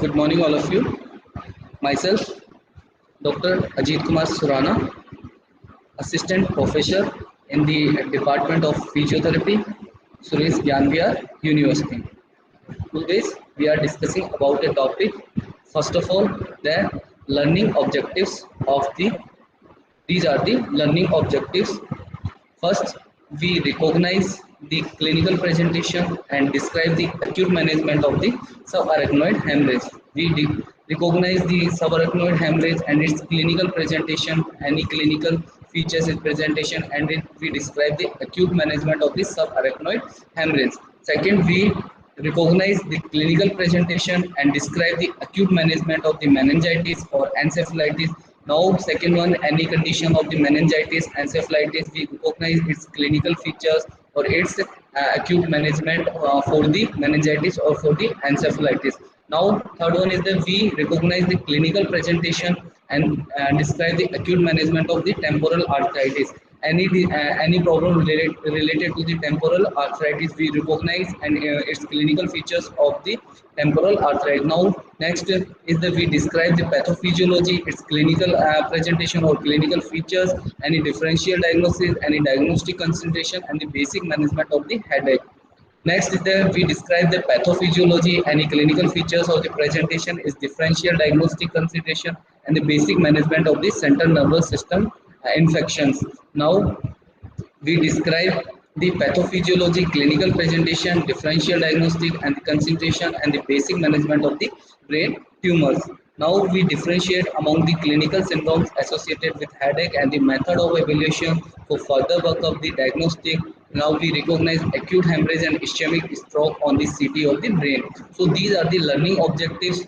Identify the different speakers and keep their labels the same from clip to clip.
Speaker 1: Good morning, all of you. Myself, Dr. Ajit Kumar Surana, Assistant Professor in the Department of Physiotherapy, Suresh Gyanviar University. Today, we are discussing about a topic. First of all, the learning objectives of the. These are the learning objectives. First, we recognize the clinical presentation and describe the acute management of the subarachnoid hemorrhage. We recognize the subarachnoid hemorrhage and its clinical presentation, any clinical features in presentation, and we describe the acute management of the subarachnoid hemorrhage. Second, we recognize the clinical presentation and describe the acute management of the meningitis or encephalitis. Now, second one, any condition of the meningitis, encephalitis, we recognize its clinical features or its acute management for the meningitis or for the encephalitis. Now, third one is that we recognize the clinical presentation and describe the acute management of the temporal arthritis. Any problem related to the temporal arthritis, we recognize and its clinical features of the temporal arthritis. Now, next is that we describe the pathophysiology, its clinical presentation or clinical features, any differential diagnosis, any diagnostic consultation, and the basic management of the headache. Next is that we describe the pathophysiology, any clinical features of the presentation, is differential diagnostic consideration, and the basic management of the central nervous system infections. Now, we describe the pathophysiology, clinical presentation, differential diagnostic, and the concentration and the basic management of the brain tumors. Now we differentiate among the clinical symptoms associated with headache and the method of evaluation for further work of the diagnostic. Now we recognize acute hemorrhage and ischemic stroke on the CT of the brain. So these are the learning objectives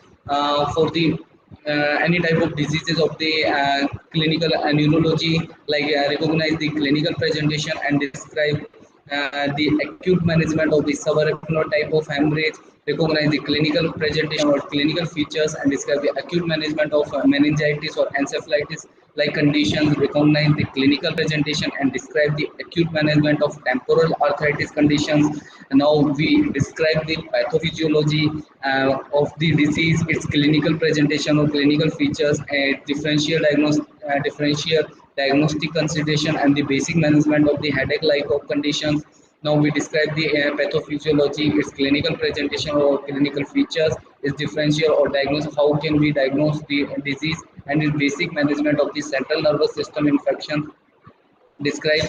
Speaker 1: for the any type of diseases of the clinical neurology, like recognize the clinical presentation and describe the acute management of the subarachnoid type of hemorrhage, recognize the clinical presentation or clinical features and describe the acute management of meningitis or encephalitis like conditions, recognize the clinical presentation and describe the acute management of temporal arthritis conditions. And now we describe the pathophysiology of the disease, its clinical presentation or clinical features, differential diagnostic consideration, and the basic management of the headache-like of conditions. Now we describe the pathophysiology, its clinical presentation or clinical features, its differential or diagnosis, how can we diagnose the disease, and its basic management of the central nervous system infection. Describe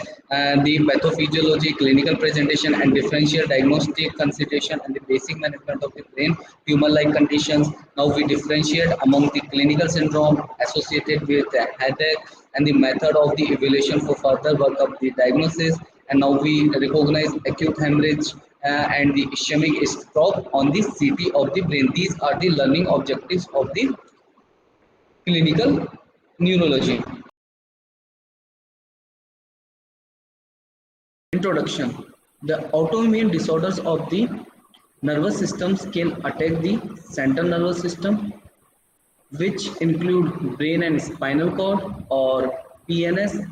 Speaker 1: the pathophysiology, clinical presentation, and differential diagnostic consideration, and the basic management of the brain tumor-like conditions. Now we differentiate among the clinical syndrome associated with headache and the method of the evaluation for further work of the diagnosis. And now we recognize acute hemorrhage and the ischemic stroke on the CT of the brain. These are the learning objectives of the clinical neurology. Introduction. The autoimmune disorders of the nervous systems can attack the central nervous system, which include brain and spinal cord or PNS,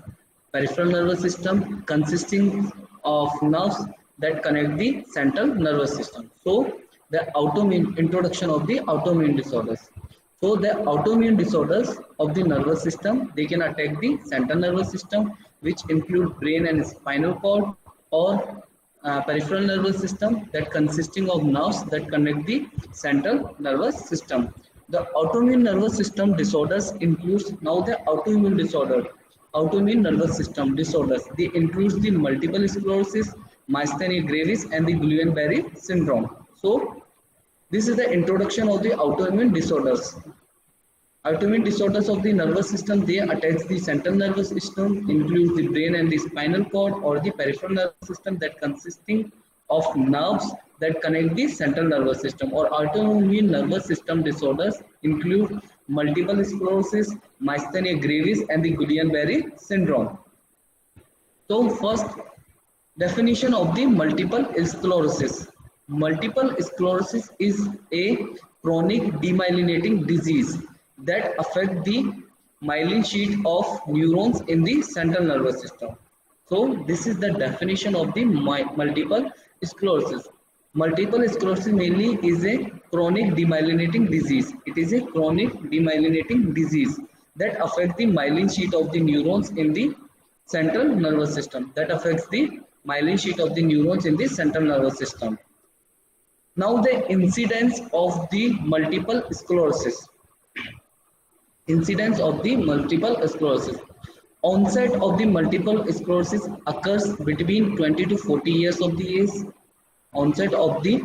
Speaker 1: peripheral nervous system, consisting of nerves that connect the central nervous system. So, the autoimmune introduction of the autoimmune disorders. So, the autoimmune disorders of the nervous system, they can attack the central nervous system, which include brain and spinal cord or peripheral nervous system that consisting of nerves that connect the central nervous system. The autoimmune nervous system disorders includes now the autoimmune disorder, autoimmune nervous system disorders. They include the multiple sclerosis, myasthenia gravis, and the Guillain-Barré syndrome. So, this is the introduction of the autoimmune disorders. Autoimmune disorders of the nervous system, they attach the central nervous system, includes the brain and the spinal cord or the peripheral nervous system that consisting of nerves that connect the central nervous system. Or autoimmune nervous system disorders include multiple sclerosis, myasthenia gravis, and the Guillain-Barré syndrome. So first, definition of the multiple sclerosis. Multiple sclerosis is a chronic demyelinating disease that affect the myelin sheet of neurons in the central nervous system. So this is the definition of the multiple sclerosis. Multiple sclerosis mainly is a chronic demyelinating disease. It is a chronic demyelinating disease that affects the myelin sheath of the neurons in the central nervous system. That affects the myelin sheath of the neurons in the central nervous system. Now the incidence of the multiple sclerosis. Incidence of the multiple sclerosis. Onset of the multiple sclerosis occurs between 20 to 40 years of the age. Onset of the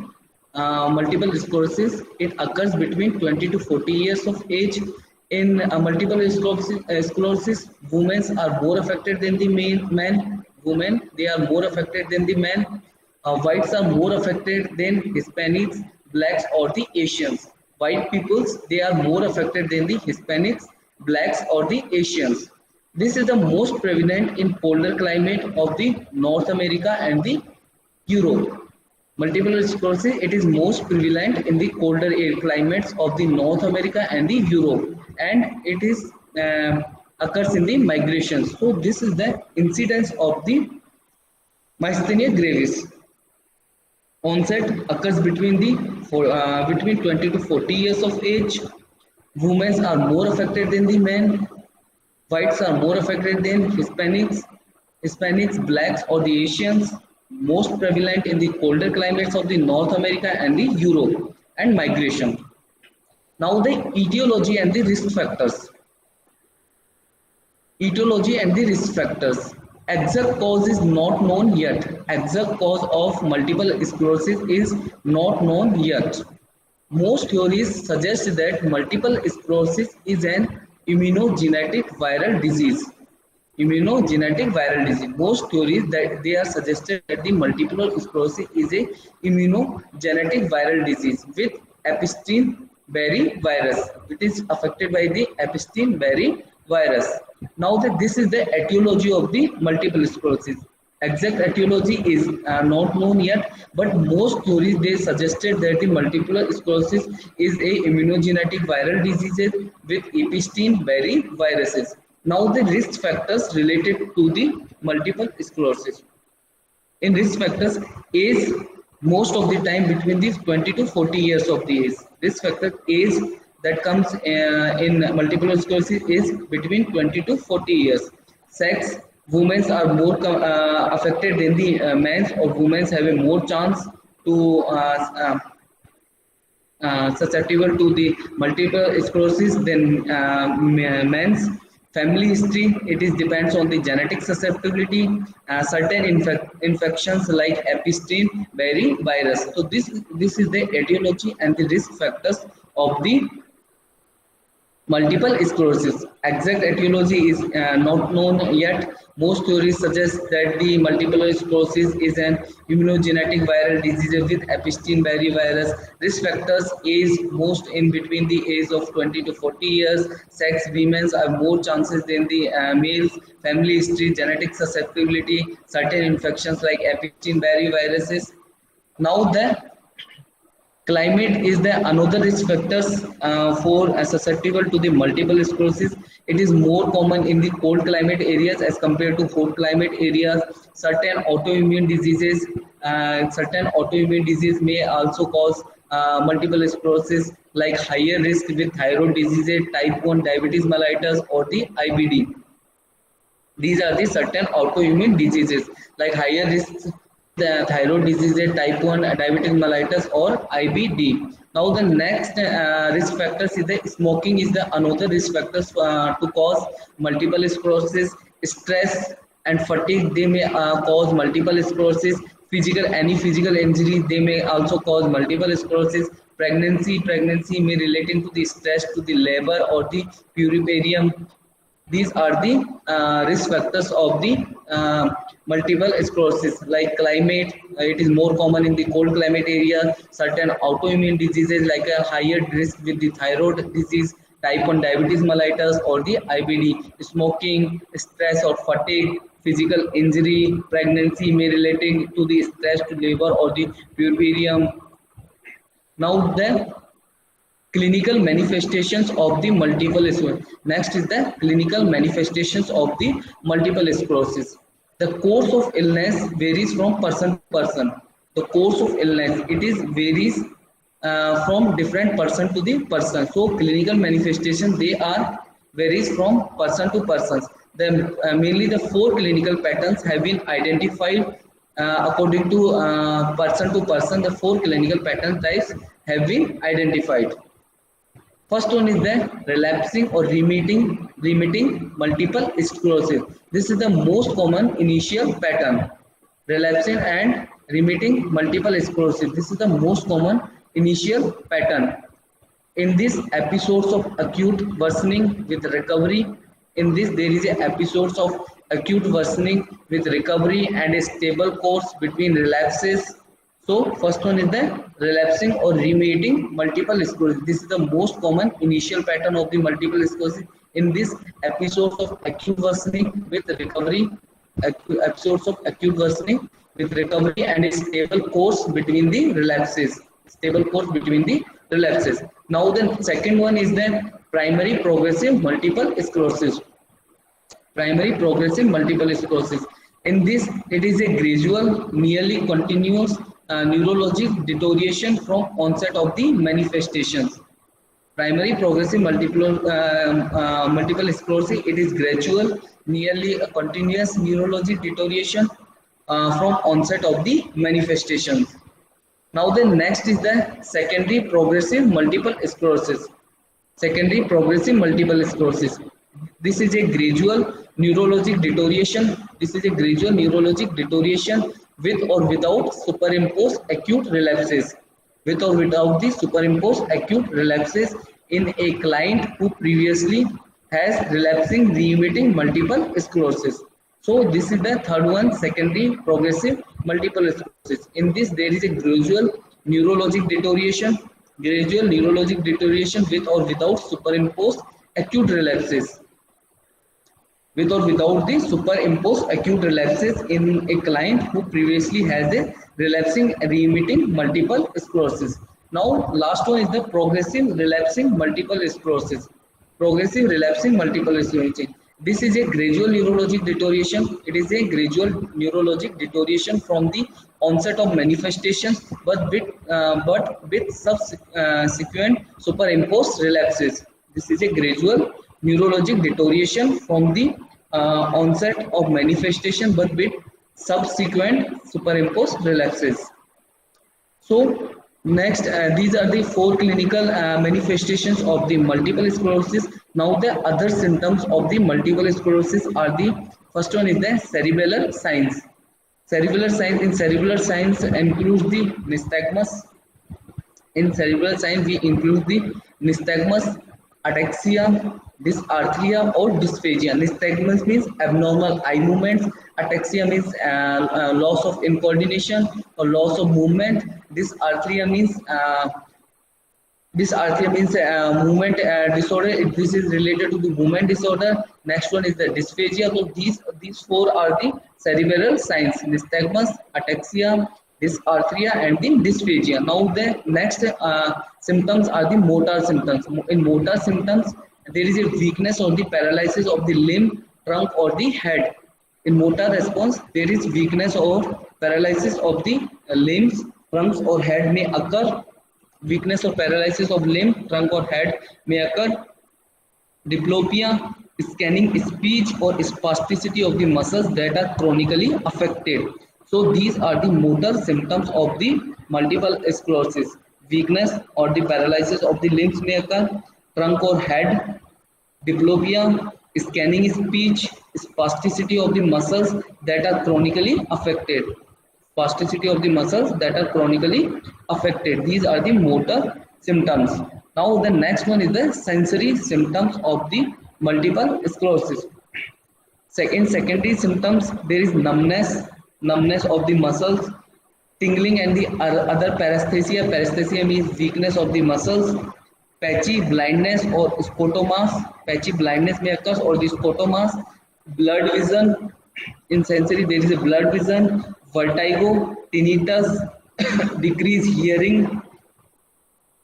Speaker 1: multiple sclerosis, it occurs between 20 to 40 years of age. In multiple sclerosis, women are more affected than the men. Women, they are more affected than the men. Whites are more affected than Hispanics, blacks, or the Asians. White peoples, they are more affected than the Hispanics, blacks, or the Asians. This is the most prevalent in polar climate of the North America and the Europe. Multiple sclerosis, it is most prevalent in the colder air climates of the North America and the Europe, and it is occurs in the migrations. So this is the incidence of the myasthenia gravis. Onset occurs between 20 to 40 years of age. Women are more affected than the men. Whites are more affected than Hispanics, blacks, or the Asians. Most prevalent in the colder climates of the North America and the Europe, and migration. Now the etiology and the risk factors. Etiology and the risk factors. Exact cause is not known yet. Exact cause of multiple sclerosis is not known yet. Most theories suggest that multiple sclerosis is an immunogenetic viral disease. Immunogenetic viral disease. Most theories that they are suggested that the multiple sclerosis is a immunogenetic viral disease with Epstein-Barr virus. It is affected by the Epstein-Barr virus. Now that this is the etiology of the multiple sclerosis. Exact etiology is not known yet, but most theories they suggested that the multiple sclerosis is a immunogenetic viral disease with Epstein-Barr viruses. Now the risk factors related to the multiple sclerosis. In risk factors, age most of the time between the 20 to 40 years of the age. Risk factor age that comes in multiple sclerosis is between 20 to 40 years. Sex, women are more affected than the men, or women have a more chance to susceptible to the multiple sclerosis than men's. Family history, it is depends on the genetic susceptibility. Certain infections like Epstein-Barr virus. So this is the etiology and the risk factors of the multiple sclerosis. Exact etiology is not known yet. Most theories suggest that the multiple sclerosis is an immunogenetic viral disease with Epstein-Barr virus. Risk factors is most in between the age of 20 to 40 years. Sex, women have more chances than the males. Family history, genetic susceptibility, certain infections like Epstein-Barr viruses. Now the climate is the another risk factors for susceptible to the multiple sclerosis. It is more common in the cold climate areas as compared to hot climate areas. Certain autoimmune disease may also cause multiple sclerosis, like higher risk with thyroid diseases, type 1 diabetes mellitus, or the IBD. These are the certain autoimmune diseases like higher risk the thyroid disease, type 1 diabetes mellitus, or IBD. Now the next risk factors is the smoking is the another risk factors to cause multiple sclerosis. Stress and fatigue, they may cause multiple sclerosis. Any physical injury, they may also cause multiple sclerosis. Pregnancy may relating to the stress to the labor or the puerperium. These are the risk factors of the multiple sclerosis. Like climate, it is more common in the cold climate area. Certain autoimmune diseases like a higher risk with the thyroid disease, type 1 diabetes mellitus, or the IBD. Smoking, stress or fatigue, physical injury, pregnancy may relating to the stress to labor or the puerperium. Now the clinical manifestations of the multiple sclerosis. Next is the clinical manifestations of the multiple sclerosis. The course of illness varies from person to person. The course of illness, it is varies from different person to the person. So clinical manifestation, they are varies from person to person. The mainly the four clinical patterns have been identified according to person. The four clinical pattern types have been identified. First one is the relapsing or remitting multiple sclerosis. This is the most common initial pattern. Relapsing and remitting multiple sclerosis. This is the most common initial pattern. In these episodes of acute worsening with recovery, in this there is a episodes of acute worsening with recovery and a stable course between relapses. So first one is the relapsing or remitting multiple sclerosis. This is the most common initial pattern of the multiple sclerosis. In this episodes of acute worsening with recovery, episodes of acute worsening with recovery and a stable course between the relapses. Stable course between the relapses. Now the second one is the primary progressive multiple sclerosis. Primary progressive multiple sclerosis. In this, it is a gradual, nearly continuous neurologic deterioration from onset of the manifestations. Primary progressive multiple sclerosis, it is gradual, nearly a continuous neurologic deterioration from onset of the manifestations. Now the next is the secondary progressive multiple sclerosis. Secondary progressive multiple sclerosis. This is a gradual neurologic deterioration. This is a gradual neurologic deterioration with or without superimposed acute relapses. With or without the superimposed acute relapses in a client who previously has relapsing remitting multiple sclerosis. So this is the third one, secondary progressive multiple sclerosis. In this there is a gradual neurologic deterioration with or without superimposed acute relapses. With or without the superimposed acute relapses in a client who previously has a relapsing remitting multiple sclerosis. Now last one is the progressive relapsing multiple sclerosis. Progressive relapsing multiple sclerosis. This is a gradual neurologic deterioration. It is a gradual neurologic deterioration from the onset of manifestations, but with subsequent superimposed relapses. This is a gradual neurologic deterioration from the onset of manifestation, but with subsequent superimposed relapses. So next, these are the four clinical manifestations of the multiple sclerosis. Now the other symptoms of the multiple sclerosis are the first one is the cerebellar signs. Cerebellar signs, in cerebellar signs includes the nystagmus. In cerebral signs we include the nystagmus, ataxia, dysarthria or dysphagia. Nystagmus means abnormal eye movements. Ataxia means loss of coordination or loss of movement. Dysarthria means movement disorder. This is related to the movement disorder. Next one is the dysphagia. So these four are the cerebral signs: nystagmus, ataxia, dysarthria, and the dysphagia. Now the next symptoms are the motor symptoms. In motor symptoms, there is a weakness or the paralysis of the limb, trunk, or the head. In motor response, there is weakness or paralysis of the limbs, trunks, or head may occur. Weakness or paralysis of limb, trunk, or head may occur. Diplopia, scanning speech, or spasticity of the muscles that are chronically affected. So these are the motor symptoms of the multiple sclerosis. Weakness or the paralysis of the limbs may occur, trunk or head, diplopia, scanning speech, spasticity of the muscles that are chronically affected. Spasticity of the muscles that are chronically affected. These are the motor symptoms. Now the next one is the sensory symptoms of the multiple sclerosis. Secondary symptoms, there is numbness of the muscles, tingling, and the other paresthesia. Paresthesia means weakness of the muscles. Patchy blindness or scotomas. Patchy blindness may occur or the scotomas. Blurred vision. In sensory there is a blurred vision, vertigo, tinnitus, decreased hearing,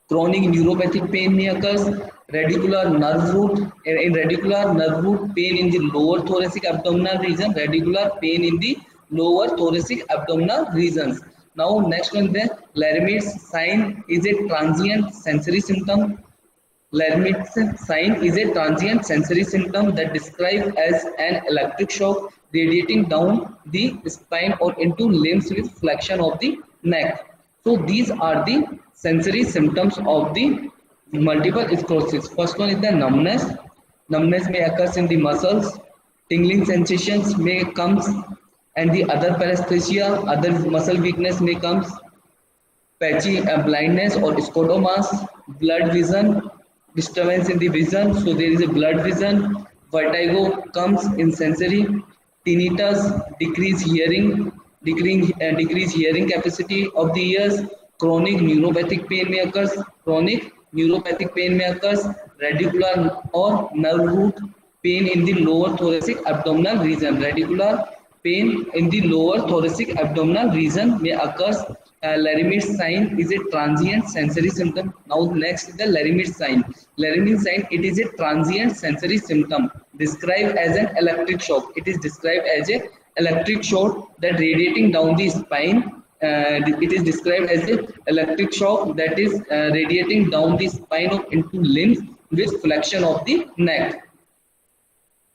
Speaker 1: chronic neuropathic pain may occur, radicular nerve root. In radicular nerve root, pain in the lower thoracic abdominal region, radicular pain in the lower thoracic abdominal regions. Now next one, the Lhermitte's sign is a transient sensory symptom. Lhermitte's sign is a transient sensory symptom that described as an electric shock radiating down the spine or into limbs with flexion of the neck. So these are the sensory symptoms of the multiple sclerosis. First one is the numbness. Numbness may occur in the muscles. Tingling sensations may comes, and the other paresthesia, other muscle weakness may comes. Patchy blindness or scotomas, blood vision, disturbance in the vision, so there is a blood vision, vertigo comes in sensory, tinnitus, decrease hearing capacity of the ears, chronic neuropathic pain may occur, radicular or nerve root pain in the lower thoracic abdominal region, radicular pain in the lower thoracic abdominal region may occur. Lhermitte's sign is a transient sensory symptom. Now next is the Lhermitte's sign. Lhermitte's sign, it is a transient sensory symptom described as an electric shock. It is described as a electric shock that radiating down the spine. It is described as a electric shock that is radiating down the spine of into limbs with flexion of the neck.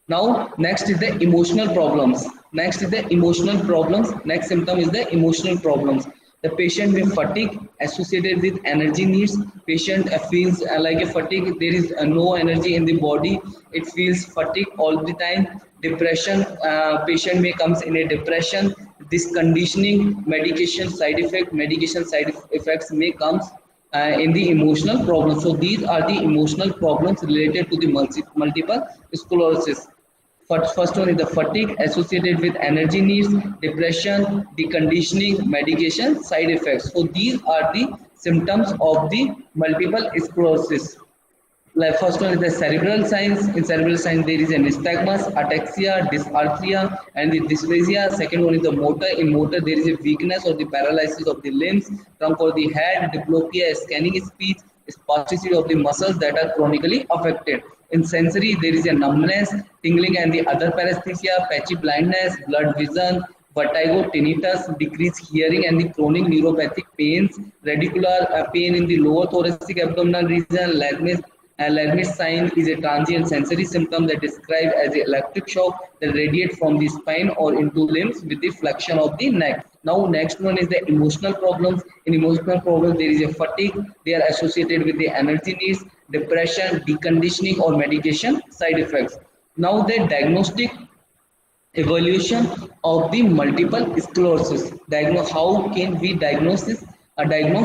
Speaker 1: Now next is the emotional problems. Next symptom is the emotional problems. The patient with fatigue associated with energy needs. Patient feels like a fatigue. There is no energy in the body. It feels fatigue all the time. Depression. Patient may comes in a depression. This conditioning, medication side effects may comes in the emotional problems. So these are the emotional problems related to the multiple sclerosis. First one is the fatigue associated with energy needs, depression, deconditioning, medication, side effects. So these are the symptoms of the multiple sclerosis. Like first one is the cerebral signs. In cerebral signs, there is a nystagmus, ataxia, dysarthria, and the dysphagia. Second one is the motor. In motor, there is a weakness or the paralysis of the limbs. Trunk or the head, diplopia, scanning speech, spasticity of the muscles that are chronically affected. In sensory, there is a numbness, tingling and the other paresthesia, patchy blindness, blood vision, vertigo, tinnitus, decreased hearing and the chronic neuropathic pains, radicular pain in the lower thoracic abdominal region. Lhermitte's sign is a transient sensory symptom that described as an electric shock that radiates from the spine or into limbs with the flexion of the neck. Now next one is the emotional problems. In emotional problems, there is a fatigue. They are associated with the energy needs, depression, deconditioning or medication side effects. Now the diagnostic evaluation of the multiple sclerosis. How can we diagnose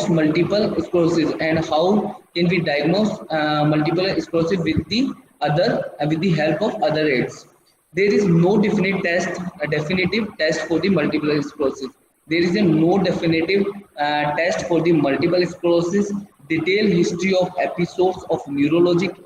Speaker 1: multiple sclerosis, and how can we diagnose multiple sclerosis with the help of other aids? There is no definitive test for the multiple sclerosis. There is no definitive test for the multiple sclerosis. Detailed history of episodes of neurologic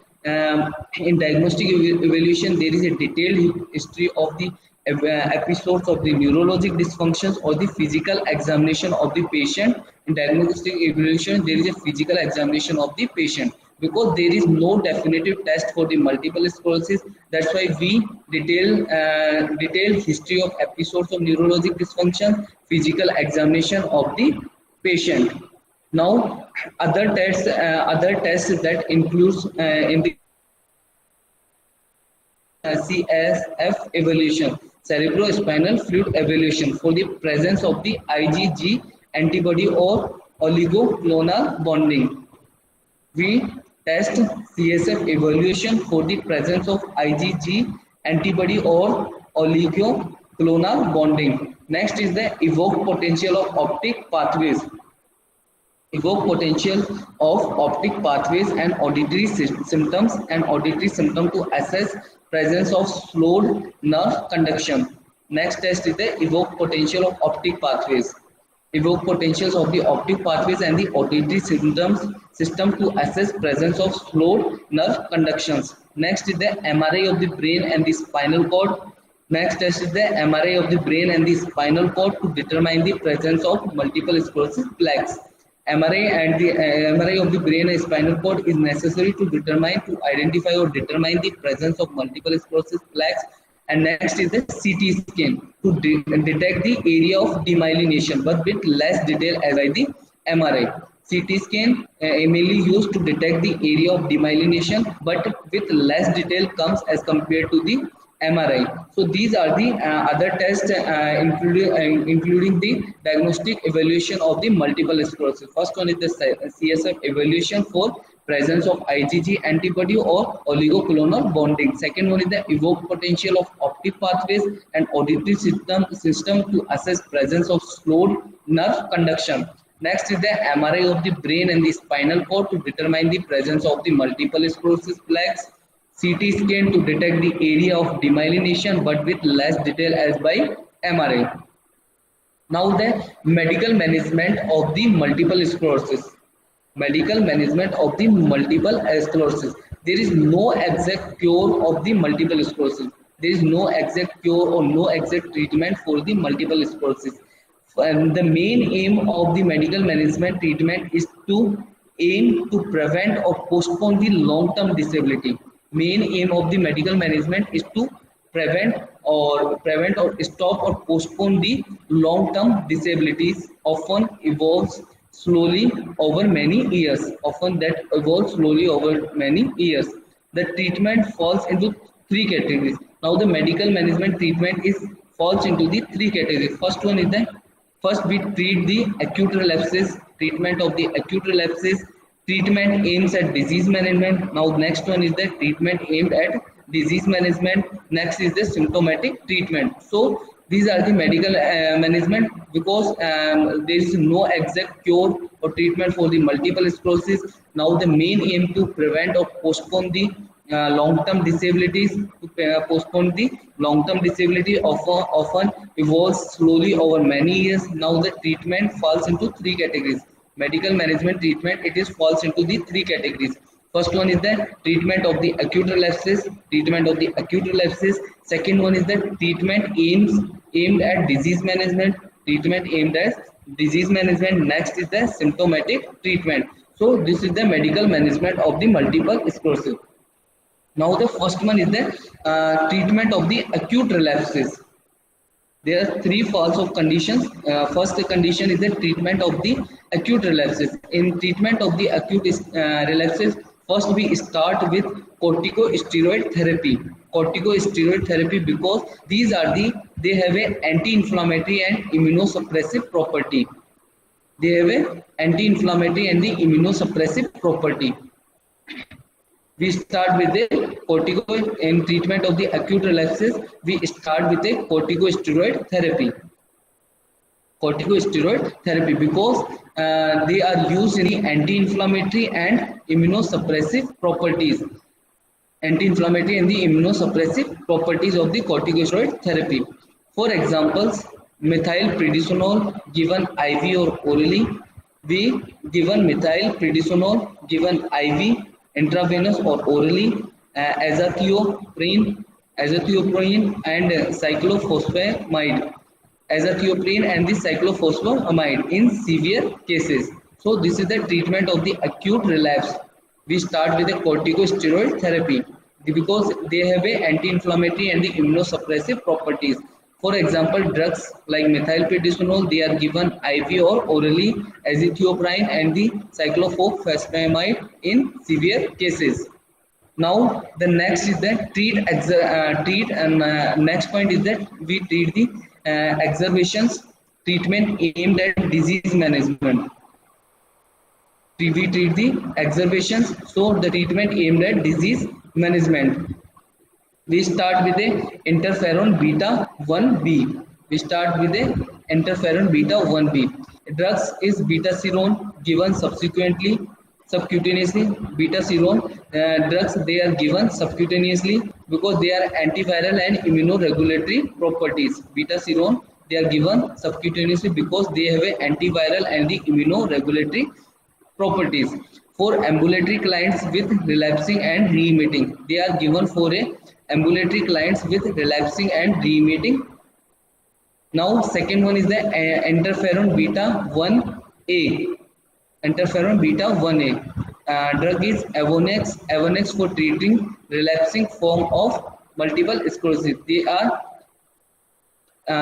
Speaker 1: in diagnostic evaluation. There is a detailed history of the episodes of the neurologic dysfunctions or the physical examination of the patient. In diagnostic evaluation, there is a physical examination of the patient, because there is no definitive test for the multiple sclerosis. That's why we detailed history of episodes of neurologic dysfunction, physical examination of the patient. Now other tests that includes in the CSF evaluation, cerebrospinal fluid evaluation, for the presence of the IgG antibody or oligoclonal bonding. We test CSF evaluation for the presence of IgG antibody or oligoclonal bonding. Next is the evoked potential of optic pathways. Evoke potential of optic pathways and auditory symptoms to assess presence of slowed nerve conduction. Next test is the evoke potential of optic pathways. Evoke potentials of the optic pathways and the auditory system to assess presence of slowed nerve conductions. Next is the MRI of the brain and the spinal cord. Next test is the MRI of the brain and the spinal cord to determine the presence of multiple sclerosis plaques. MRI of the brain and spinal cord is necessary to identify or determine the presence of multiple sclerosis plaques And next is the CT scan to detect the area of demyelination, but with less detail as by the MRI. CT scan mainly used to detect the area of demyelination, but with less detail comes as compared to the MRI. So these are the other tests, including the diagnostic evaluation of the multiple sclerosis. First one is the CSF evaluation for presence of IgG antibody or oligoclonal bonding. Second one is the evoked potential of optic pathways and auditory system to assess presence of slowed nerve conduction. Next is the MRI of the brain and the spinal cord to determine the presence of the multiple sclerosis plaques. CT scan to detect the area of demyelination, but with less detail as by MRI. Now the medical management of the multiple sclerosis. Medical management of the multiple sclerosis. There is no exact cure of the multiple sclerosis. There is no exact cure or no exact treatment for the multiple sclerosis. And the main aim of the medical management treatment is to aim to prevent or postpone the long-term disability. Main aim of the medical management is to prevent or stop or postpone the long-term disabilities often evolves slowly over many years. Often that evolves slowly over many years. The treatment falls into three categories. Now the medical management treatment is falls into the three categories. First one is the first we treat the acute relapses, treatment of the acute relapses, treatment aims at disease management. Now next one is the treatment aimed at disease management. Next is the symptomatic treatment. So these are the medical management because there is no exact cure or treatment for the multiple sclerosis. Now the main aim to prevent or postpone the long-term disabilities, to postpone the long-term disability often evolves slowly over many years. Now the treatment falls into three categories. Medical management treatment, it is falls into the three categories. First one is the treatment of the acute relapses, treatment of the acute relapses. Second one is the treatment aimed at disease management, treatment aimed at disease management. Next is the symptomatic treatment. So this is the medical management of the multiple sclerosis. Now the first one is the treatment of the acute relapses. There are three falls of conditions. First condition is the treatment of the acute relapses. In treatment of the acute relapses, first we start with corticosteroid therapy. Corticosteroid therapy because they have a anti-inflammatory and immunosuppressive property. They have a anti-inflammatory and the immunosuppressive property. We start with a corticosteroid in treatment of the acute relapses. We start with a corticosteroid therapy. Corticosteroid therapy because they are used in the anti-inflammatory and immunosuppressive properties. Anti-inflammatory and the immunosuppressive properties of the corticosteroid therapy. For examples, methylprednisolone given IV or orally. We given methylprednisolone given IV, intravenous or orally, azathioprine and cyclophosphamide. Azathioprine and the cyclophosphamide in severe cases. So this is the treatment of the acute relapse. We start with a corticosteroid therapy because they have a anti-inflammatory and the immunosuppressive properties. For example, drugs like methylprednisolone, they are given IV or orally, azathioprine and the cyclophosphamide in severe cases. Now the next is that treat and next point is that we treat the exacerbations, treatment aimed at disease management. We treat the exacerbations, so the treatment aimed at disease management. We start with a interferon beta 1b. We start with a interferon beta 1b. Drugs is betaseron given subsequently subcutaneously. Betaseron drugs, they are given subcutaneously because they are antiviral and immunoregulatory properties. Betaseron, they are given subcutaneously because they have an antiviral and the immunoregulatory properties. For ambulatory clients with relapsing and remitting, they are given for a ambulatory clients with relapsing and remitting. Now second one is the interferon beta 1a. Interferon beta 1a. Drug is Avonex for treating relapsing form of multiple sclerosis. They are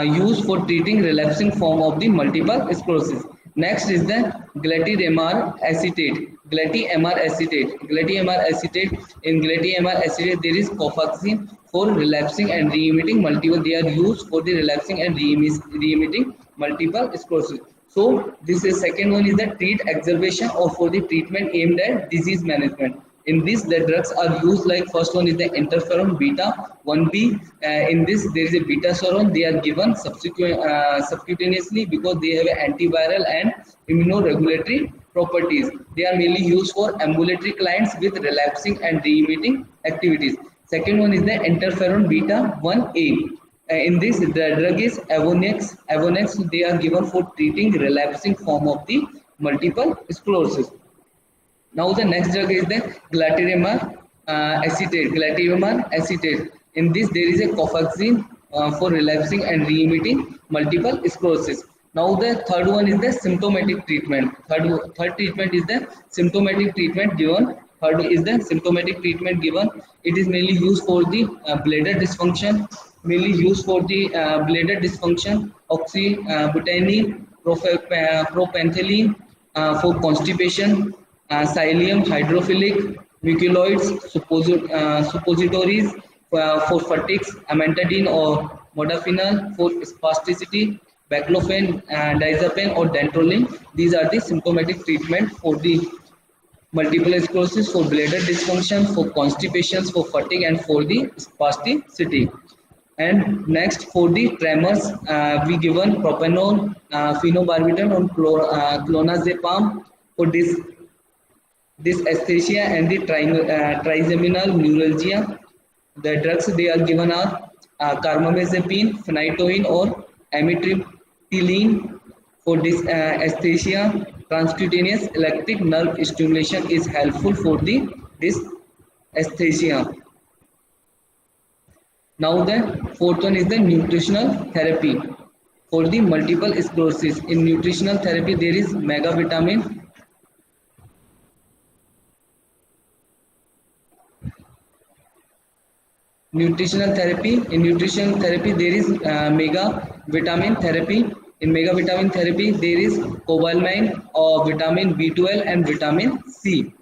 Speaker 1: used for treating relapsing form of the multiple sclerosis. Next is the glatiamar acetate. Glatiamar acetate. Glatiamar acetate. In glatiamar acetate, there is cofaxine for relapsing and remitting multiple. They are used for the relapsing and remitting multiple sclerosis. So this is second one is the treat exacerbation or for the treatment aimed at disease management. In this, the drugs are used like first one is the interferon beta 1b. In this, there is a beta seron. They are given subcutaneously because they have antiviral and immunoregulatory properties. They are mainly used for ambulatory clients with relapsing and remitting activities. Second one is the interferon beta 1a. In this, the drug is Avonex. Avonex, they are given for treating relapsing form of the multiple sclerosis. Now the next drug is the glatiamar acetate. Glatiamar acetate. In this, there is a cofaxine for relapsing and remitting multiple sclerosis. Now the third one is the symptomatic treatment. Third treatment is the symptomatic treatment given. Third is the symptomatic treatment given. It is mainly used for the bladder dysfunction. Mainly used for the bladder dysfunction. Oxybutynine, propanthenol for constipation. Psyllium hydrophilic, mucoids, suppositories for fatigues, amantadine or modafinil for spasticity, baclofen, diazepam or dantrolene. These are the symptomatic treatment for the multiple sclerosis, for bladder dysfunction, for constipations, for fatigue, and for the spasticity. And next for the tremors, we given propanol, phenobarbital, or clonazepam for this aesthesia and the trigeminal neuralgia. The drugs they are given are carbamazepine, phenytoin, or amitriptyline. For this aesthesia, transcutaneous electric nerve stimulation is helpful for this aesthesia. Now the fourth one is the nutritional therapy for the multiple sclerosis. In nutritional therapy, there is megavitamin. Nutritional therapy. In nutritional therapy, there is mega vitamin therapy. In mega vitamin therapy, there is cobalamin or vitamin B12 and vitamin C.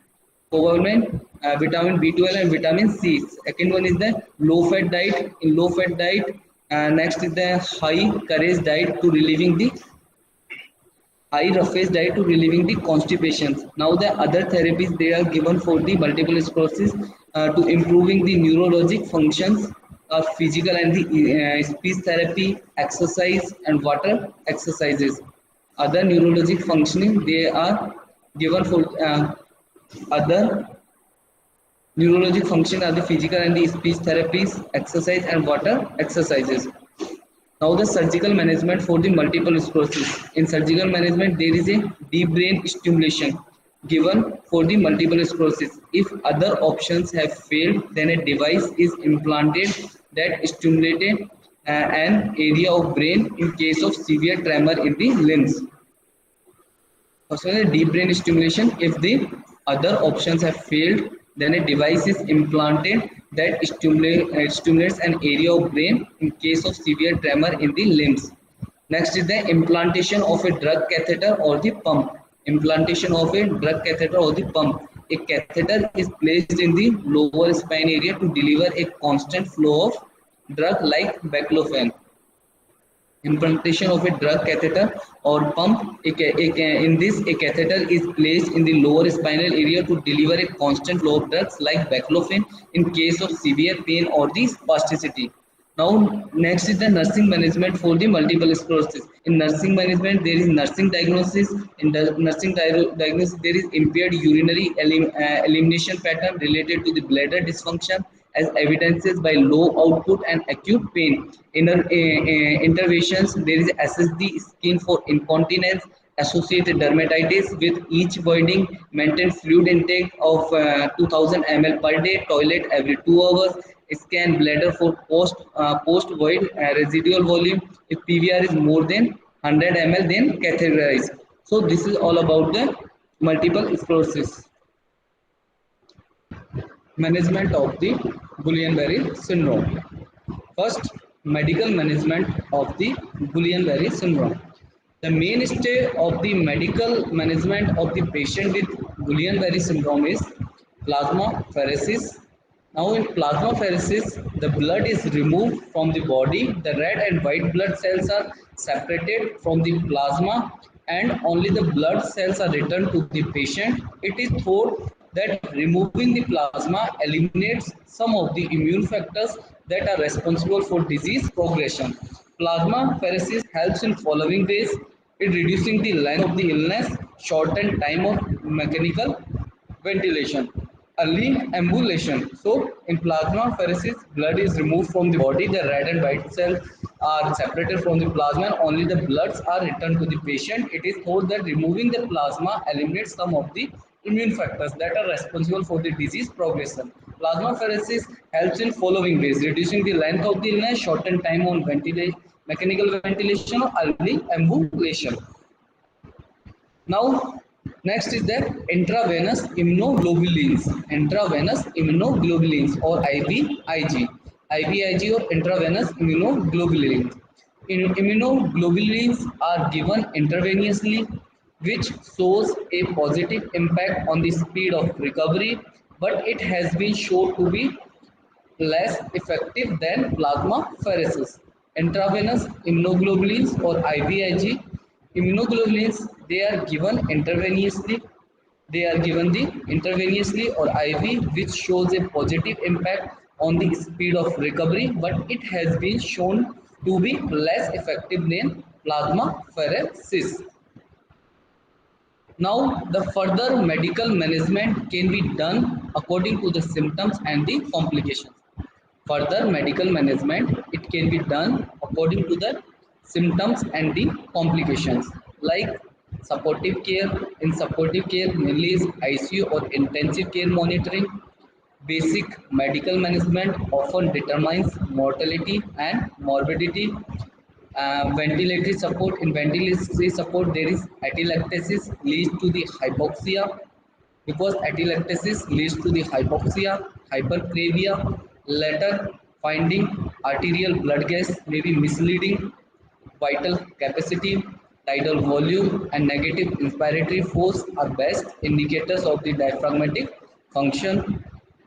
Speaker 1: Cobalamin, vitamin B12 and vitamin C. Second one is the low fat diet. In low fat diet, next is the high courage diet to relieving the high roughage diet to relieving the constipations. Now the other therapies they are given for the multiple sclerosis to improving the neurologic functions of physical and the speech therapy, exercise and water exercises. Other neurologic functioning they are given for other neurologic function are the physical and the speech therapies, exercise and water exercises. Now the surgical management for the multiple sclerosis. In surgical management, there is a deep brain stimulation given for the multiple sclerosis. If other options have failed, then a device is implanted that stimulated an area of brain in case of severe tremor in the limbs. Also, the deep brain stimulation. If the other options have failed, then a device is implanted that stimulates an area of brain in case of severe tremor in the limbs. Next is the implantation of a drug catheter or the pump. Implantation of a drug catheter or the pump. A catheter is placed in the lower spine area to deliver a constant flow of drug like baclofen. Implantation of a drug catheter or pump. In this, a catheter is placed in the lower spinal area to deliver a constant flow of drugs like baclofen in case of severe pain or the spasticity. Now, next is the nursing management for the multiple sclerosis. In nursing management, there is nursing diagnosis. In the nursing diagnosis, there is impaired urinary elimination pattern related to the bladder dysfunction as evidences by low output and acute pain. In interventions, there is assess the skin for incontinence, associated dermatitis with each voiding, maintain fluid intake of 2000 ml per day, toilet every 2 hours, scan bladder for post void residual volume. If PVR is more than 100 ml, then catheterize. So this is all about the multiple sclerosis. Management of the Guillain-Barré syndrome. First, medical management of the Guillain-Barré syndrome. The mainstay of the medical management of the patient with Guillain-Barré syndrome is plasmapheresis. Now, in plasmapheresis, the blood is removed from the body. The red and white blood cells are separated from the plasma, and only the blood cells are returned to the patient. It is thought that removing the plasma eliminates some of the immune factors that are responsible for disease progression. Plasmapheresis helps in following ways: it reducing the length of the illness, shorten time of mechanical ventilation, early ambulation. So, in plasmapheresis, blood is removed from the body. The red and white cells are separated from the plasma, and only the bloods are returned to the patient. It is thought that removing the plasma eliminates some of the immune factors that are responsible for the disease progression. Plasmapheresis helps in following ways: reducing the length of the illness, shorten time on ventilation, mechanical ventilation, or early ambulation. Now, next is that intravenous immunoglobulins, or IVIG, or intravenous immunoglobulins. Immunoglobulins are given intravenously, which shows a positive impact on the speed of recovery, but it has been shown to be less effective than plasmapheresis. Intravenous immunoglobulins, or IVIG immunoglobulins, they are given intravenously. They are given the intravenously or IV, which shows a positive impact on the speed of recovery, but it has been shown to be less effective than plasmapheresis. Now, the further medical management can be done according to the symptoms and the complications. Further medical management, it can be done according to the symptoms and the complications, like supportive care. In supportive care, mainly is ICU or intensive care monitoring. Basic medical management often determines mortality and morbidity. Ventilatory support. In ventilatory support, there is atelectasis leads to the hypoxia. Because atelectasis leads to the hypoxia, hypercravia. Later finding arterial blood gas may be misleading. Vital capacity, tidal volume, and negative inspiratory force are best indicators of the diaphragmatic function.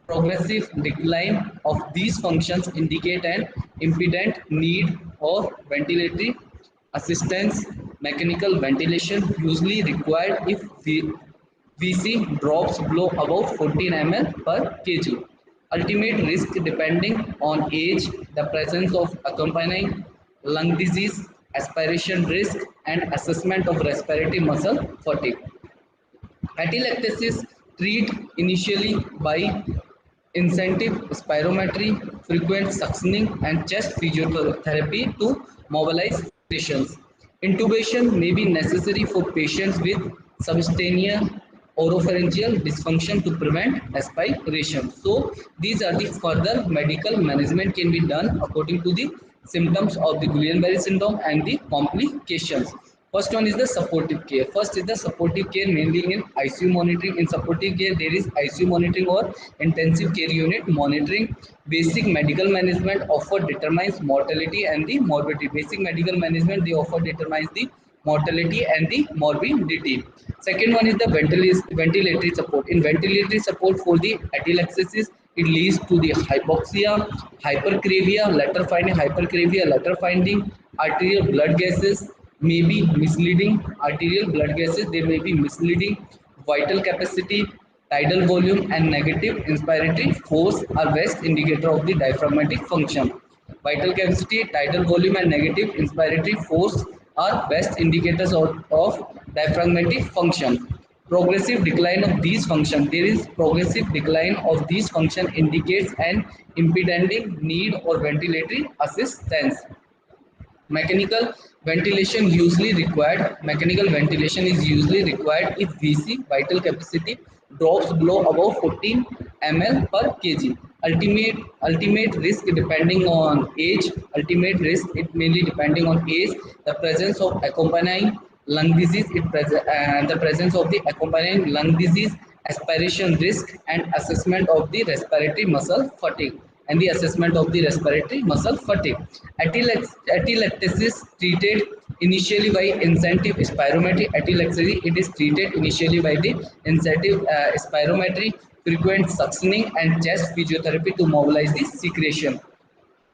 Speaker 1: Progressive decline of these functions indicate an impedant need of ventilatory assistance. Mechanical ventilation usually required if VC drops below about 14 ml per kg. Ultimate risk depending on age, the presence of accompanying lung disease, aspiration risk, and assessment of respiratory muscle fatigue. Atelectasis treat initially by incentive spirometry, frequent suctioning, and chest physiotherapy to mobilize patients. Intubation may be necessary for patients with subcutaneous oropharyngeal dysfunction to prevent aspiration. So, these are the further medical management can be done according to the symptoms of the Guillain-Barré syndrome and the complications. First one is the supportive care. First is the supportive care, mainly in ICU monitoring. In supportive care, there is ICU monitoring or intensive care unit monitoring. Basic medical management offered determines mortality and the morbidity. Basic medical management they offer determines the mortality and the morbidity. Second one is the ventilatory support. In ventilatory support for the atelectasis, it leads to the hypoxia, later finding arterial blood gases may be misleading. Arterial blood gases they may be misleading. Vital capacity, tidal volume, and negative inspiratory force are best indicator of the diaphragmatic function. Vital capacity, tidal volume, and negative inspiratory force are best indicators of diaphragmatic function. Progressive decline of these functions. There is progressive decline of these functions indicates an impending need or ventilatory assistance. Mechanical ventilation is usually required if VC vital capacity drops below above 14 ml per kg. Ultimate risk depending on age. Ultimate risk it mainly depending on age, the presence of accompanying lung disease, and the presence of the accompanying lung disease, aspiration risk, and assessment of the respiratory muscle fatigue. and the assessment of the respiratory muscle fatigue. Atelectasis treated initially by incentive spirometry. Atelectasis, it is treated initially by the incentive spirometry, frequent suctioning and chest physiotherapy to mobilize the secretion.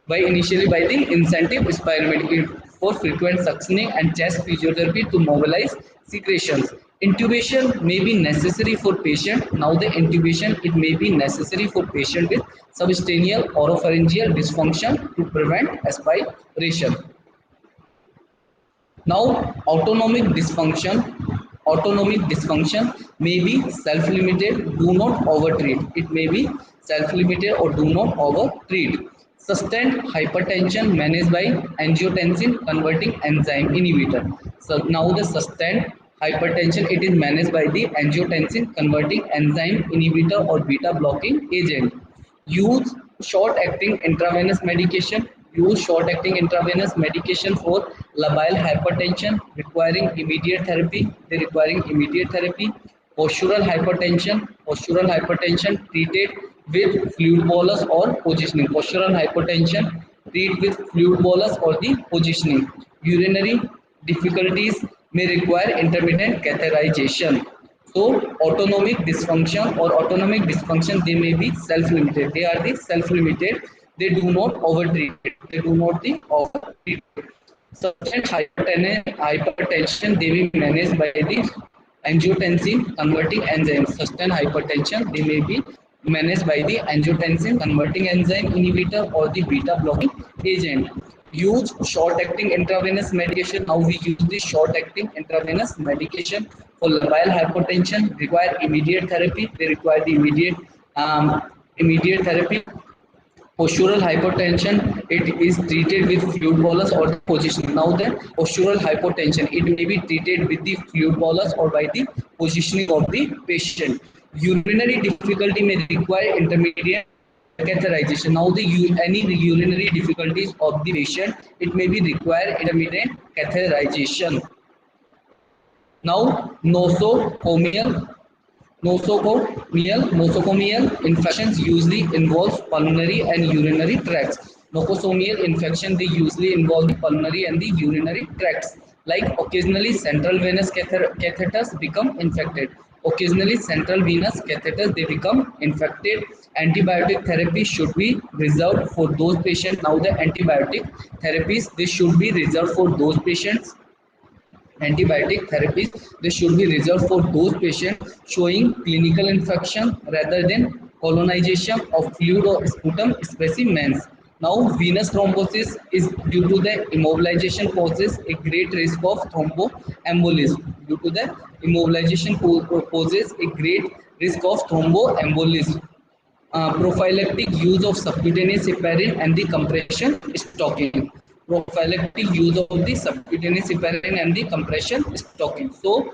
Speaker 1: Initially by the incentive spirometry for frequent suctioning and chest physiotherapy to mobilize secretions. Intubation may be necessary for patient. Now the intubation, it may be necessary for patient with substantial oropharyngeal dysfunction to prevent aspiration. Now, autonomic dysfunction may be self-limited, do not overtreat. It may be self-limited or do not overtreat. Sustained hypertension managed by angiotensin converting enzyme inhibitor. So now the sustained hypertension, it is managed by the angiotensin converting enzyme inhibitor or beta blocking agent. Use short acting intravenous medication. Use short acting intravenous medication for labile hypertension requiring immediate therapy. They requiring immediate therapy. Postural hypertension treated with fluid bolus or positioning. Postural hypertension treated with fluid bolus or the positioning. Urinary difficulties may require intermittent catheterization. So autonomic dysfunction, they may be self-limited. They are the self-limited. They do not overtreat. They do not the overtreat. Sustained hypertension, they will be managed by the angiotensin converting enzyme. Sustained hypertension, they may be managed by the angiotensin converting enzyme inhibitor or the beta blocking agent. Use short acting intravenous medication. Now we use the short acting intravenous medication for labile hypertension, require immediate therapy. They require the immediate therapy. Postural hypertension, it is treated with fluid bolus or the positioning. Now the postural hypertension, it may be treated with the fluid bolus or by the positioning of the patient. Urinary difficulty may require intermediate catheterization. Now the any urinary difficulties of the patient, it may be require intermediate catheterization. Now nosocomial infections usually involve pulmonary and urinary tracts. Nosocomial infection, they usually involve the pulmonary and the urinary tracts. Like occasionally central venous catheters become infected. Occasionally central venous catheters, they become infected. Antibiotic therapy should be reserved for those patients. Now the antibiotic therapies, they should be reserved for those patients. Antibiotic therapies, they should be reserved for those patients showing clinical infection rather than colonization of fluid or sputum specimens. Now, venous thrombosis is due to the immobilization poses a great risk of thromboembolism. Due to the immobilization poses a great risk of thromboembolism. Prophylactic use of subcutaneous heparin and the compression stocking. Prophylactic use of the subcutaneous heparin and the compression stocking. So,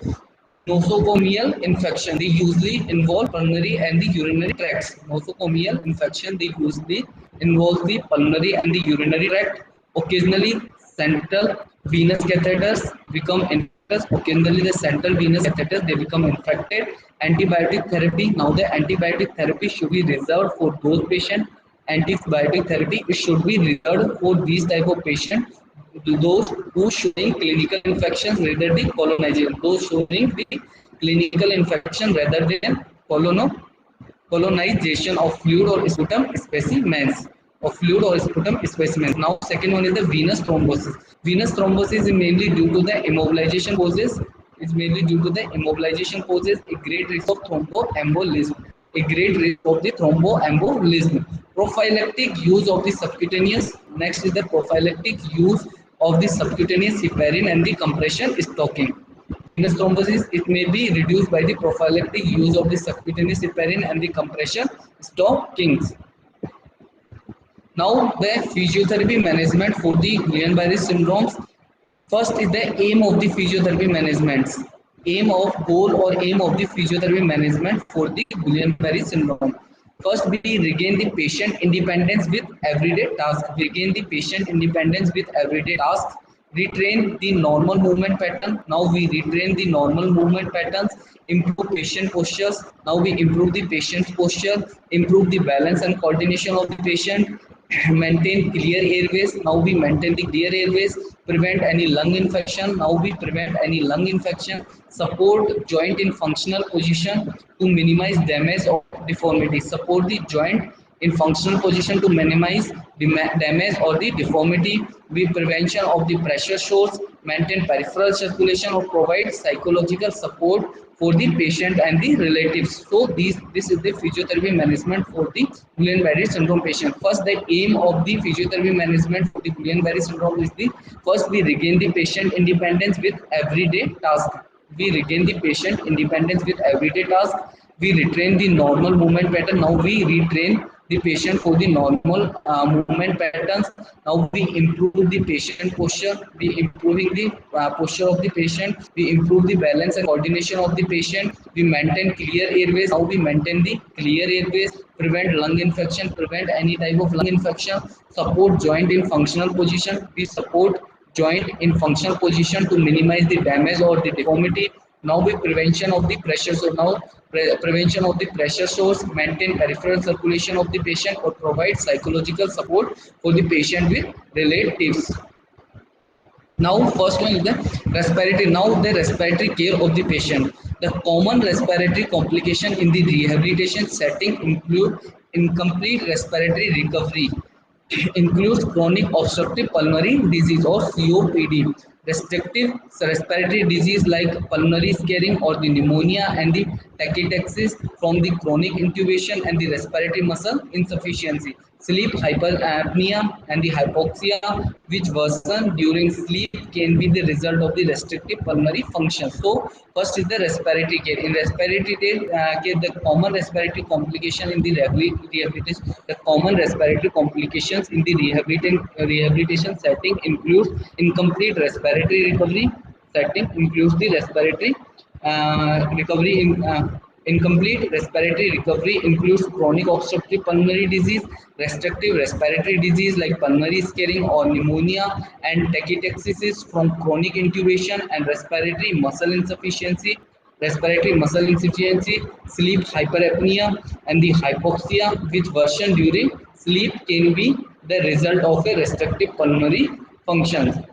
Speaker 1: nosocomial infection, they usually involve pulmonary and the urinary tracts. Nosocomial infection, they usually involve the pulmonary and the urinary tract. Occasionally, central venous catheters become infected. Occasionally, the central venous catheters, they become infected. Antibiotic therapy, now the antibiotic therapy should be reserved for those patients. Antibiotic therapy, it should be reserved for these type of patients, those who showing clinical infections rather than colonization, those showing the clinical infection rather than colonization of fluid or sputum specimens. Now, second one is the venous thrombosis. Venous thrombosis is mainly due to the immobilization causes. It's mainly due to the immobilization causes a great risk of thromboembolism. A great risk of the thromboembolism. Prophylactic use of the subcutaneous. Next is the prophylactic use of the subcutaneous heparin and the compression stocking. Venous thrombosis, it may be reduced by the prophylactic use of the subcutaneous heparin and the compression stockings. Now, the physiotherapy management for the Guillain-Barré syndromes. First is the aim of the physiotherapy management. Aim of the physiotherapy management for the Guillain-Barré syndrome. First, we regain the patient independence with everyday tasks. Regain the patient independence with everyday tasks. retrain the normal movement pattern. Now we retrain the normal movement patterns, improve patient postures. Now we improve the patient's posture, improve the balance and coordination of the patient, maintain clear airways. Now we maintain the clear airways, prevent any lung infection. Now we prevent any lung infection, support joint in functional position to minimize damage or deformity, support the joint in functional position to minimize the damage or the deformity, with prevention of the pressure sores, maintain peripheral circulation, or provide psychological support for the patient and the relatives. So this is the physiotherapy management for the Guillain-Barré syndrome patient. First, the aim of the physiotherapy management for the Guillain-Barré syndrome is the first we regain the patient independence with everyday task. We regain the patient independence with everyday task. We retrain the normal movement pattern. Now we retrain the patient for the normal movement patterns. Now we improve the patient posture. We improving the posture of the patient. We improve the balance and coordination of the patient. We maintain clear airways. Now we maintain the clear airways, prevent lung infection, prevent any type of lung infection, support joint in functional position. We support joint in functional position to minimize the damage or the deformity. Now with prevention of the pressure, so now prevention of the pressure source, maintain peripheral circulation of the patient, or provide psychological support for the patient with relatives. Now, first one is the respiratory. Now, the respiratory care of the patient. The common respiratory complication in the rehabilitation setting include incomplete respiratory recovery, includes chronic obstructive pulmonary disease or COPD, restrictive respiratory disease like pulmonary scarring or the pneumonia, and the tachytaxis from the chronic intubation and the respiratory muscle insufficiency, sleep hyperapnea and the hypoxia which worsen during sleep can be the result of the restrictive pulmonary function. So first is the respiratory care. In respiratory care, the common respiratory complication in the rehabilitation, the common respiratory complications in the rehabilitation setting includes incomplete respiratory recovery. Setting includes the respiratory recovery in incomplete respiratory recovery includes chronic obstructive pulmonary disease, restrictive respiratory disease like pulmonary scarring or pneumonia, and tachytaxis from chronic intubation, and respiratory muscle insufficiency, sleep hyperapnea, and the hypoxia which worsen during sleep can be the result of a restrictive pulmonary function.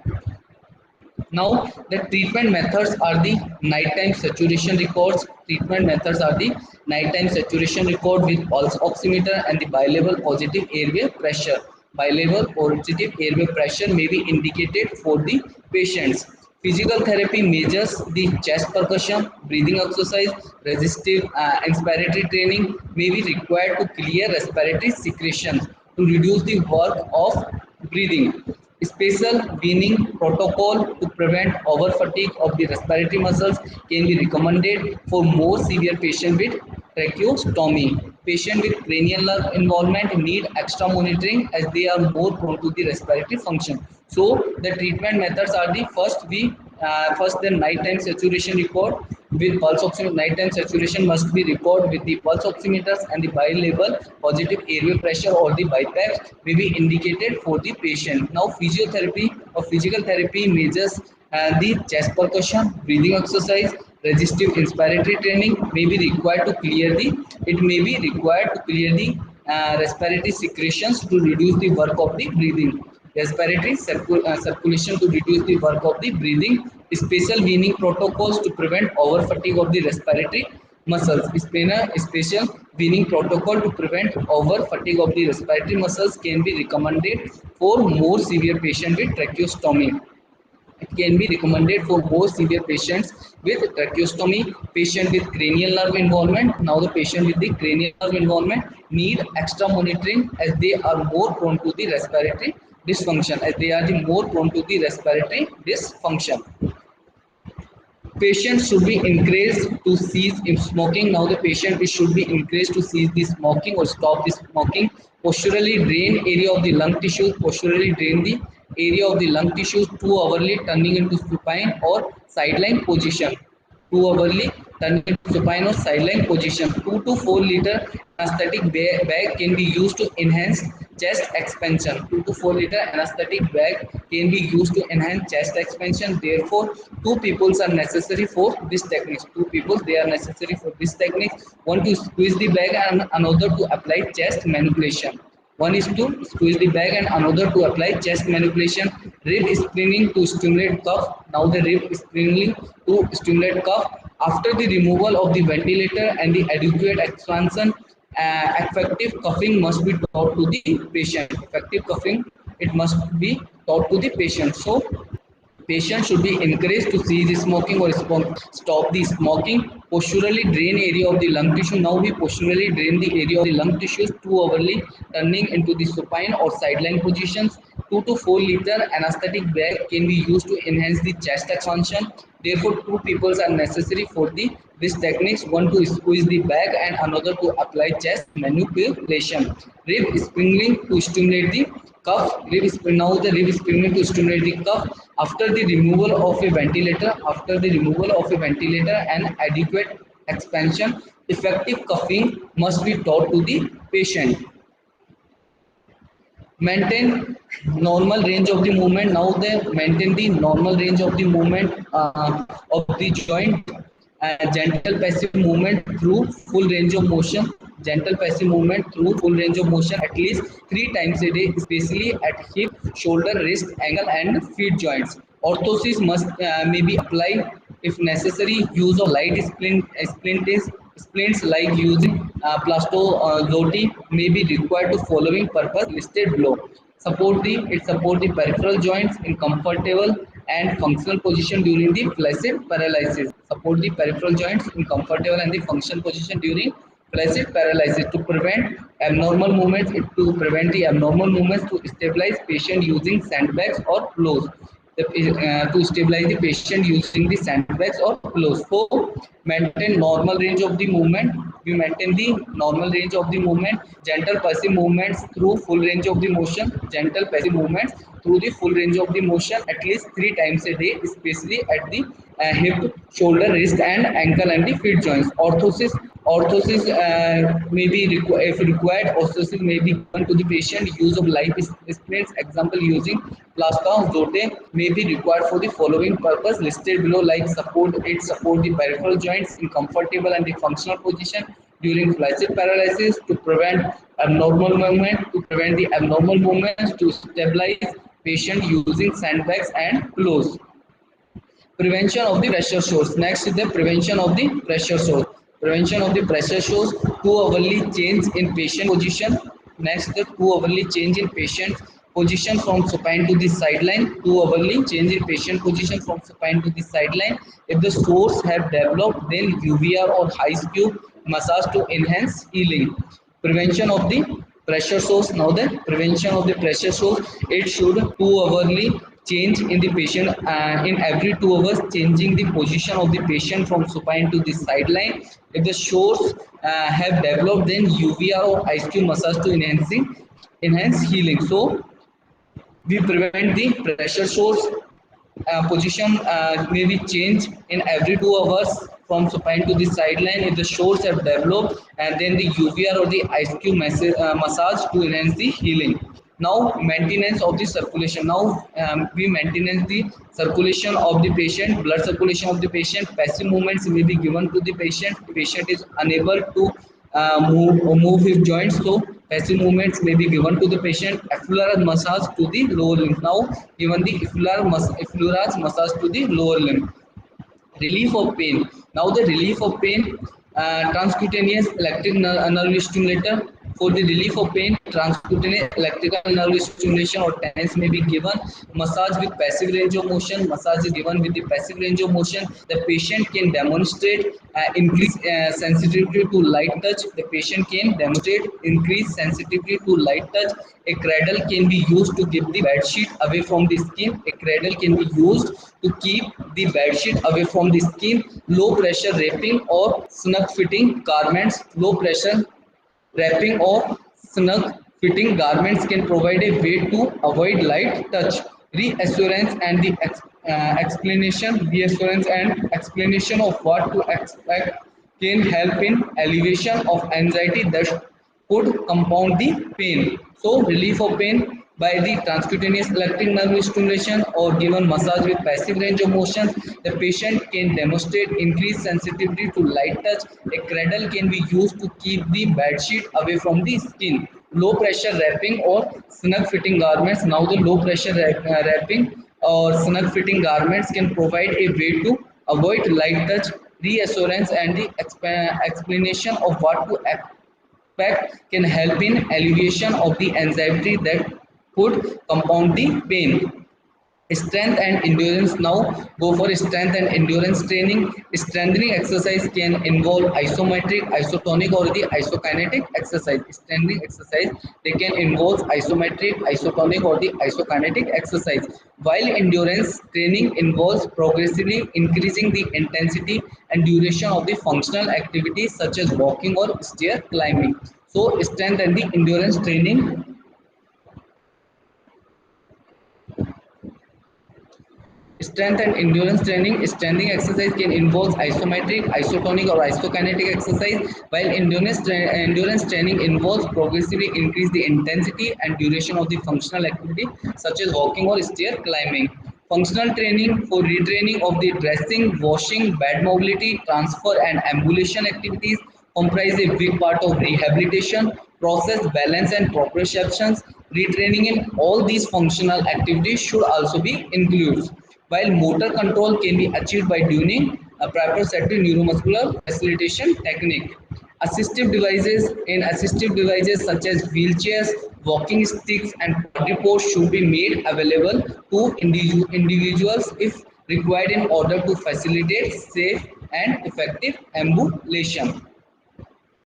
Speaker 1: Now, the treatment methods are the nighttime saturation records. Treatment methods are the nighttime saturation record with pulse oximeter and the bilevel positive airway pressure. Bilevel positive airway pressure may be indicated for the patients. Physical therapy measures the chest percussion, breathing exercise, resistive inspiratory training may be required to clear respiratory secretions to reduce the work of breathing. Spatial weaning protocol to prevent over fatigue of the respiratory muscles can be recommended for more severe patients with tracheostomy. Patients with cranial nerve involvement need extra monitoring as they are more prone to the respiratory function. So the treatment methods are the first the nighttime saturation record with pulse oximeter. Nighttime saturation must be recorded with the pulse oximeters, and the bilevel positive airway pressure or the BiPAP may be indicated for the patient. Now physiotherapy or physical therapy measures the chest percussion, breathing exercise, resistive inspiratory training may be required to clear the respiratory secretions to reduce the work of the breathing. Respiratory circulation to reduce the work of the breathing. Spatial weaning protocols to prevent over fatigue of the respiratory muscles. Spatial weaning protocol to prevent over fatigue of the respiratory muscles can be recommended for more severe patients with tracheostomy. It can be recommended for more severe patients with tracheostomy, patient with cranial nerve involvement. Now the patient with the cranial nerve involvement need extra monitoring as they are more prone to the respiratory dysfunction, Patients should be encouraged to cease smoking. Now the patient should be encouraged to cease the smoking or stop the smoking. Posturally drain area of the lung tissues. Posturally drain the area of the lung tissues too hourly, turning into supine or sideline position. Too hourly, turning into supine or sideline position. 2 to 4 liter anesthetic bag can be used to enhance chest expansion. 2 to 4 liter anesthetic bag can be used to enhance chest expansion. Therefore, two peoples are necessary for this technique. Two people they are necessary for this technique. One to squeeze the bag and another to apply chest manipulation. One is to squeeze the bag and another to apply chest manipulation. Rib springing to stimulate cough. Now the rib springing to stimulate cough. After the removal of the ventilator and the adequate expansion, effective coughing must be taught to the patient. Effective coughing it must be taught to the patient. So patients should be encouraged to cease smoking or stop the smoking. Posturally drain area of the lung tissue. Now we posturally drain the area of the lung tissues too overly, turning into the supine or sideline positions. 2 to 4 liter anesthetic bag can be used to enhance the chest expansion. Therefore, two people are necessary for the this techniques. One to squeeze the bag and another to apply chest manipulation. Rib springing to stimulate the cuff. Now the rib springing to stimulate the cuff. After the removal of a ventilator, and adequate expansion, effective cuffing must be taught to the patient. Maintain normal range of the movement. Now they maintain the normal range of the movement of the joint. Gentle passive movement through full range of motion. Gentle passive movement through full range of motion at least 3 times a day, especially at hip, shoulder, wrist, ankle and feet joints. Orthosis must may be applied if necessary. Use of light splints like using plastozoti may be required to following purpose listed below. Support the peripheral joints in comfortable and functional position during the flaccid paralysis. Support the peripheral joints in comfortable and the functional position during flaccid paralysis to prevent the abnormal movements to stabilize patient using sandbags or pillows. To stabilize the patient using the sandbags or pillows. So maintain normal range of the movement. We maintain the normal range of the movement. Gentle passive movements through full range of the motion. Gentle passive movements through the full range of the motion at least 3 times a day, especially at the hip, shoulder, wrist, and ankle and the feet joints. Orthosis may be if required. Orthosis may be given to the patient. Use of light splints, example using plasta zote, may be required for the following purpose listed below, like support the peripheral joints in comfortable and the functional position during flaccid paralysis, to prevent abnormal movements, to stabilize patient using sandbags and pillows. Prevention of the pressure sores. Next is the prevention of the pressure sores. Prevention of the pressure sores. Too overly change in patient position. Next, the too overly change in patient position from supine to the sideline. Too overly change in patient position from supine to the sideline. If the sores have developed, then UVR or ice cube massage to enhance healing. Prevention of the pressure sores. Now the prevention of the pressure sores, it should 2 hourly change in the patient in every 2 hours, changing the position of the patient from supine to the sideline. If the sores have developed, then UVR or ice cube massage to enhance healing. So we prevent the pressure sores. Position may be changed in every 2 hours from supine to the sideline if the sores have developed, and then the UVR or the ice cube massage to enhance the healing. Now maintenance of the circulation. Now we maintain the circulation of the patient, blood circulation of the patient. Passive movements may be given to the patient. The patient is unable to move his joints, so passive movements may be given to the patient. Effleural massage to the lower limb. Now given the effleural massage to the lower limb. Relief of pain. Now the relief of pain, transcutaneous electric nerve stimulator. For the relief of pain, transcutaneous electrical nerve stimulation or TENS may be given. Massage with passive range of motion. Massage is given with the passive range of motion. The patient can demonstrate increased sensitivity to light touch. The patient can demonstrate increased sensitivity to light touch. A cradle can be used to keep the bed sheet away from the skin. A cradle can be used to keep the bed sheet away from the skin. Low pressure wrapping or snug fitting garments. Low pressure wrapping or snug fitting garments can provide a way to avoid light touch. Reassurance and explanation of what to expect can help in alleviation of anxiety could compound the pain. So relief of pain by the transcutaneous electric nerve stimulation or given massage with passive range of motion, the patient can demonstrate increased sensitivity to light touch. A cradle can be used to keep the bed sheet away from the skin. Low pressure wrapping or snug fitting garments. Now the low pressure wrapping or snug fitting garments can provide a way to avoid light touch, reassurance, and the explanation of what to expect can help in alleviation of the anxiety that could compound the pain. Strength and endurance. Now go for strength and endurance training. Strengthening exercise can involve isometric, isotonic, or the isokinetic exercise. Strengthening exercise, they can involve isometric, isotonic, or the isokinetic exercise, while endurance training involves progressively increasing the intensity and duration of the functional activities such as walking or stair climbing. So strength and the endurance training. Strength and endurance training. Strengthening exercise can involve isometric, isotonic, or isokinetic exercise, while endurance training involves progressively increase the intensity and duration of the functional activity, such as walking or stair climbing. Functional training for retraining of the dressing, washing, bed mobility, transfer, and ambulation activities comprise a big part of rehabilitation process, balance, and proprioceptions. Retraining in all these functional activities should also be included, while motor control can be achieved by doing a proprioceptive neuromuscular facilitation technique. Assistive devices such as wheelchairs, walking sticks, and quadrupeds should be made available to individuals if required in order to facilitate safe and effective ambulation.